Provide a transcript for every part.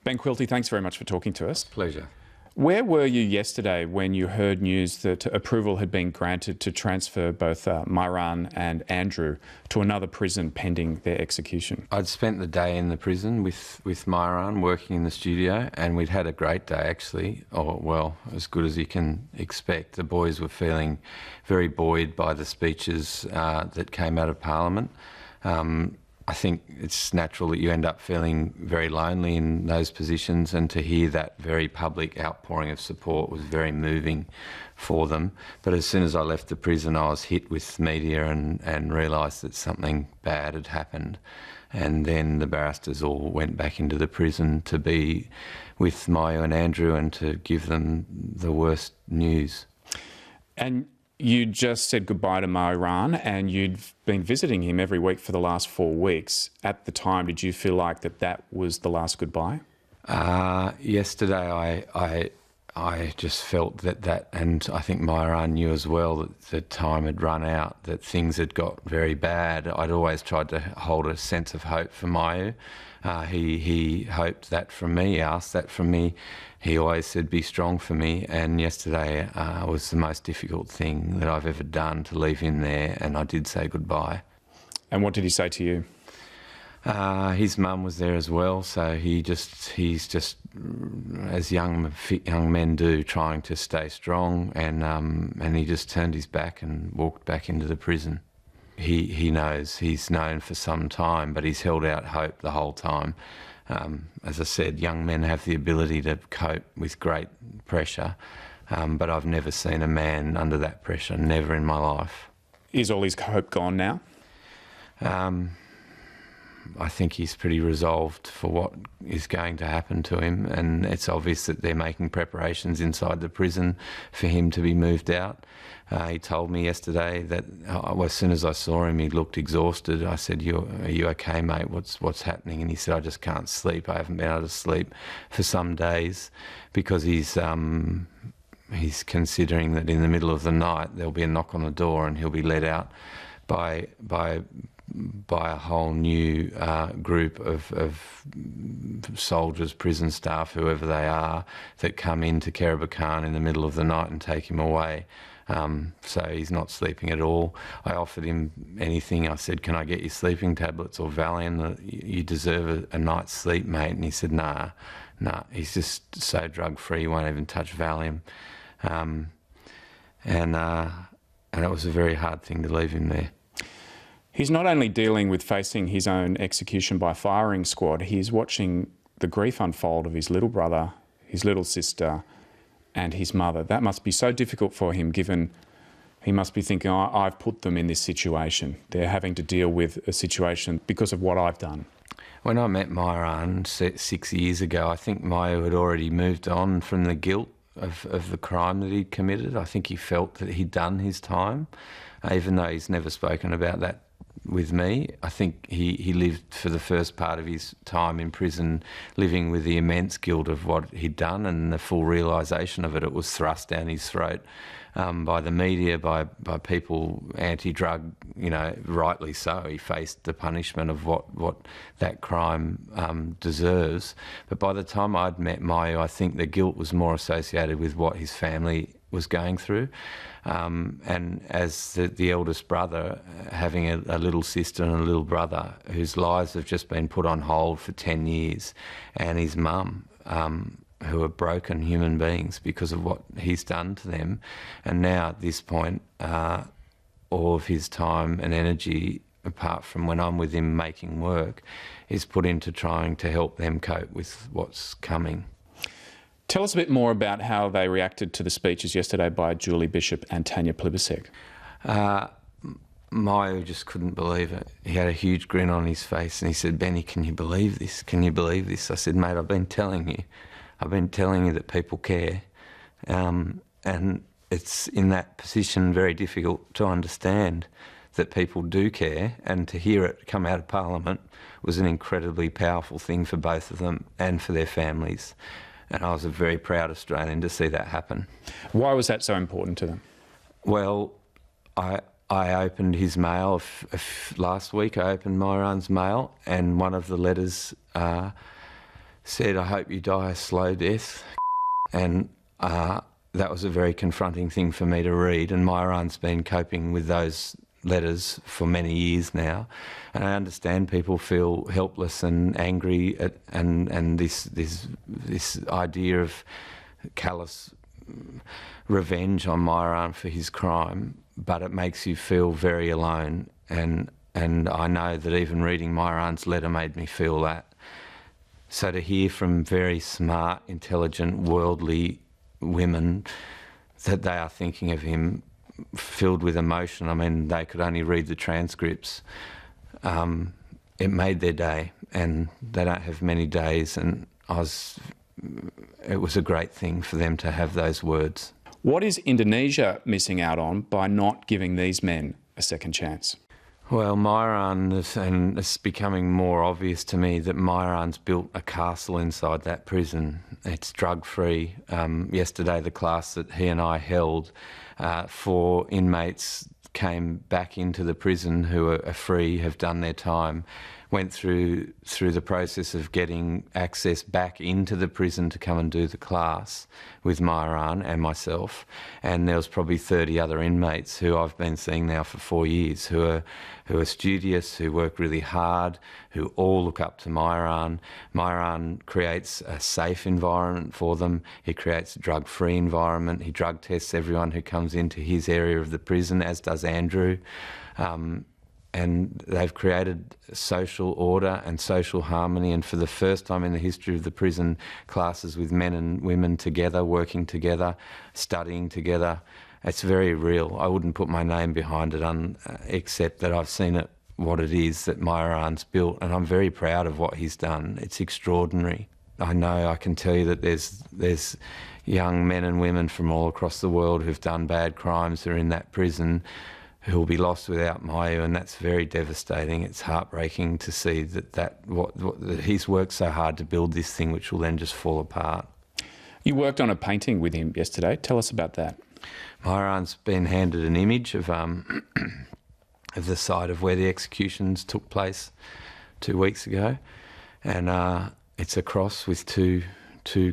Ben Quilty, thanks very much for talking to us. Pleasure. Where were you yesterday when you heard news that approval had been granted to transfer both Myuran and Andrew to another prison pending their execution? I'd spent the day in the prison with Myuran working in the studio, and we'd had a great day actually, as good as you can expect. The boys were feeling very buoyed by the speeches that came out of Parliament. I think it's natural that you end up feeling very lonely in those positions, and to hear that very public outpouring of support was very moving for them. But as soon as I left the prison, I was hit with media and realised that something bad had happened. And then the barristers all went back into the prison to be with Myo and Andrew and to give them the worst news. And you just said goodbye to Myuran, and you'd been visiting him every week for the last 4 weeks. At the time, did you feel like that was the last goodbye? Yesterday, I just felt that, and I think Myuran knew as well, that the time had run out, that things had got very bad. I'd always tried to hold a sense of hope for Myo. He hoped that from me, asked that from me. He always said, be strong for me. And yesterday was the most difficult thing that I've ever done, to leave him there, and I did say goodbye. And what did he say to you? His mum was there as well, so he's just, as young men do, trying to stay strong, and he just turned his back and walked back into the prison. He knows, he's known for some time, but he's held out hope the whole time. As I said, young men have the ability to cope with great pressure, but I've never seen a man under that pressure, never in my life. Is all his hope gone now? I think he's pretty resolved for what is going to happen to him, and it's obvious that they're making preparations inside the prison for him to be moved out. He told me yesterday that as soon as I saw him, he looked exhausted. I said, are you okay, mate? What's happening? And he said, I just can't sleep. I haven't been able to sleep for some days, because he's considering that in the middle of the night there'll be a knock on the door and he'll be let out by a whole new group of soldiers, prison staff, whoever they are, that come into Khan in the middle of the night and take him away. So he's not sleeping at all. I offered him anything. I said, can I get you sleeping tablets or Valium? You deserve a night's sleep, mate. And he said, nah. He's just so drug-free, he won't even touch Valium. And it was a very hard thing to leave him there. He's not only dealing with facing his own execution by firing squad, he's watching the grief unfold of his little brother, his little sister, and his mother. That must be so difficult for him, given he must be thinking, I've put them in this situation. They're having to deal with a situation because of what I've done. When I met Myuran 6 years ago, I think Myo had already moved on from the guilt of the crime that he'd committed. I think he felt that he'd done his time, even though he's never spoken about that with me. I think he lived for the first part of his time in prison living with the immense guilt of what he'd done, and the full realisation of it. It was thrust down his throat by the media, by people anti-drug, rightly so. He faced the punishment of what that crime deserves. But by the time I'd met Myo, I think the guilt was more associated with what his family was going through. And as the eldest brother, having a little sister and a little brother whose lives have just been put on hold for 10 years, and his mum, who are broken human beings because of what he's done to them. And now at this point, all of his time and energy, apart from when I'm with him making work, is put into trying to help them cope with what's coming. Tell us a bit more about how they reacted to the speeches yesterday by Julie Bishop and Tanya Plibersek. Myo just couldn't believe it. He had a huge grin on his face and he said, Benny, can you believe this? Can you believe this? I said, mate, I've been telling you that people care. And it's in that position very difficult to understand that people do care, and to hear it come out of Parliament was an incredibly powerful thing for both of them and for their families. And I was a very proud Australian to see that happen. Why was that so important to them? Well, I opened his mail last week. I opened Myuran's mail, and one of the letters said, "I hope you die a slow death." And that was a very confronting thing for me to read. And Myuran's been coping with those letters for many years now. And I understand people feel helpless and angry at, and this idea of callous revenge on Myuran for his crime, but it makes you feel very alone. And I know that even reading Myuran's letter made me feel that. So to hear from very smart, intelligent, worldly women that they are thinking of him filled with emotion, I mean, they could only read the transcripts. It made their day, and they don't have many days, and it was a great thing for them to have those words. What is Indonesia missing out on by not giving these men a second chance? Well, Myuran, and it's becoming more obvious to me that Myuran's built a castle inside that prison. It's drug-free. Yesterday, the class that he and I held for inmates came back into the prison who are free, have done their time, went through the process of getting access back into the prison to come and do the class with Myuran and myself. And there was probably 30 other inmates who I've been seeing now for 4 years, who are studious, who work really hard, who all look up to Myuran. Myuran creates a safe environment for them. He creates a drug-free environment. He drug tests everyone who comes into his area of the prison, as does Andrew. And they've created social order and social harmony, and for the first time in the history of the prison, classes with men and women together, working together, studying together. It's very real. I wouldn't put my name behind it, except that I've seen it, what it is that Myuran's built, and I'm very proud of what he's done. It's extraordinary. I know I can tell you that there's young men and women from all across the world who've done bad crimes who are in that prison, who will be lost without Myu, and that's very devastating. It's heartbreaking to see that he's worked so hard to build this thing, which will then just fall apart. You worked on a painting with him yesterday. Tell us about that. Myuran's been handed an image of the site of where the executions took place 2 weeks ago, and it's a cross with two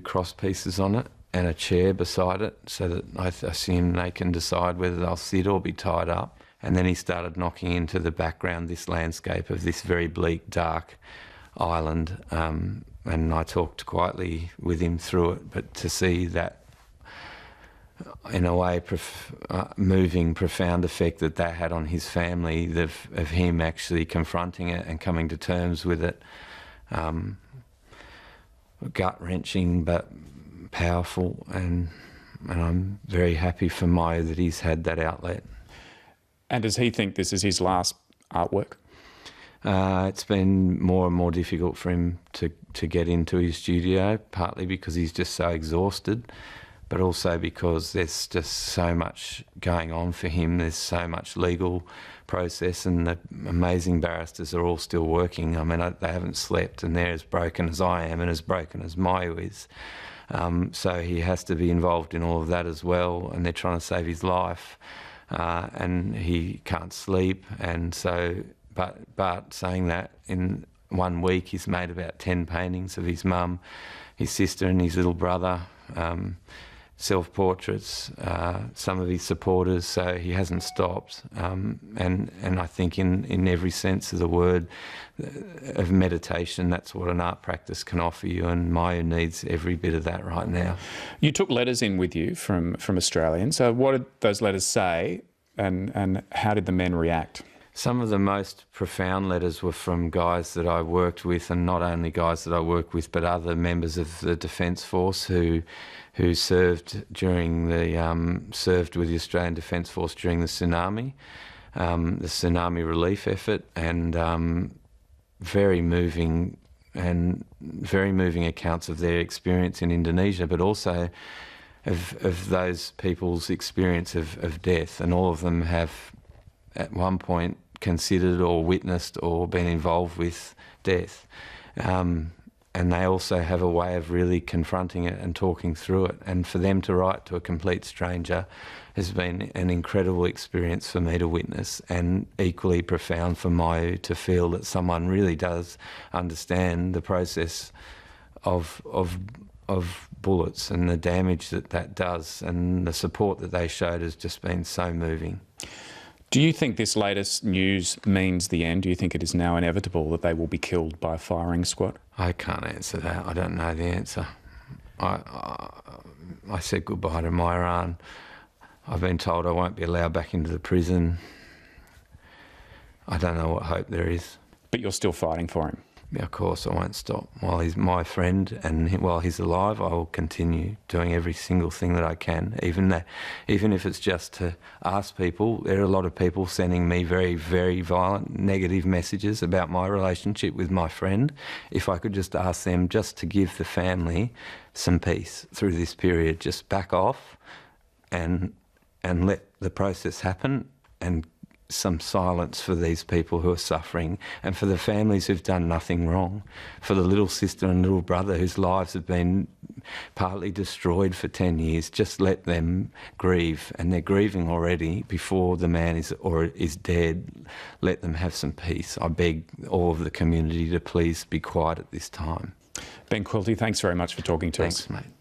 cross pieces on it, and a chair beside it, so that I assume they can decide whether they'll sit or be tied up. And then he started knocking into the background this landscape of this very bleak, dark island. And I talked quietly with him through it, but to see that, in a way, moving, profound effect that had on his family, of him actually confronting it and coming to terms with it, gut-wrenching but powerful, and I'm very happy for Myu that he's had that outlet. And does he think this is his last artwork? It's been more and more difficult for him to get into his studio, partly because he's just so exhausted, but also because there's just so much going on for him. There's so much legal process, and the amazing barristers are all still working. I mean, they haven't slept, and they're as broken as I am and as broken as Myu is. So he has to be involved in all of that as well, and they're trying to save his life, and he can't sleep. And so, but saying that, in 1 week he's made about 10 paintings of his mum, his sister and his little brother, self-portraits, some of his supporters, so he hasn't stopped. And I think in every sense of the word of meditation, that's what an art practice can offer you, and Myu needs every bit of that right now. You took letters in with you from Australians. So what did those letters say, and how did the men react? Some of the most profound letters were from guys that I worked with, and not only guys that I worked with, but other members of the Defence Force who served during the served with the Australian Defence Force during the tsunami relief effort, and very moving accounts of their experience in Indonesia, but also of those people's experience of death, and all of them have at one point considered or witnessed or been involved with death. And they also have a way of really confronting it and talking through it. And for them to write to a complete stranger has been an incredible experience for me to witness, and equally profound for Myu to feel that someone really does understand the process of bullets and the damage that does, and the support that they showed has just been so moving. Do you think this latest news means the end? Do you think it is now inevitable that they will be killed by a firing squad? I can't answer that. I don't know the answer. I said goodbye to Myuran. I've been told I won't be allowed back into the prison. I don't know what hope there is. But you're still fighting for him? Yeah, of course, I won't stop. While he's my friend and while he's alive, I will continue doing every single thing that I can, even if it's just to ask people. There are a lot of people sending me very, very violent, negative messages about my relationship with my friend. If I could just ask them just to give the family some peace through this period, just back off and let the process happen, and some silence for these people who are suffering, and for the families who've done nothing wrong, for the little sister and little brother whose lives have been partly destroyed for 10 years. Just let them grieve, and they're grieving already before the man is dead. Let them have some peace. I beg all of the community to please be quiet at this time. Ben Quilty, thanks very much for talking to us. Thanks, mate.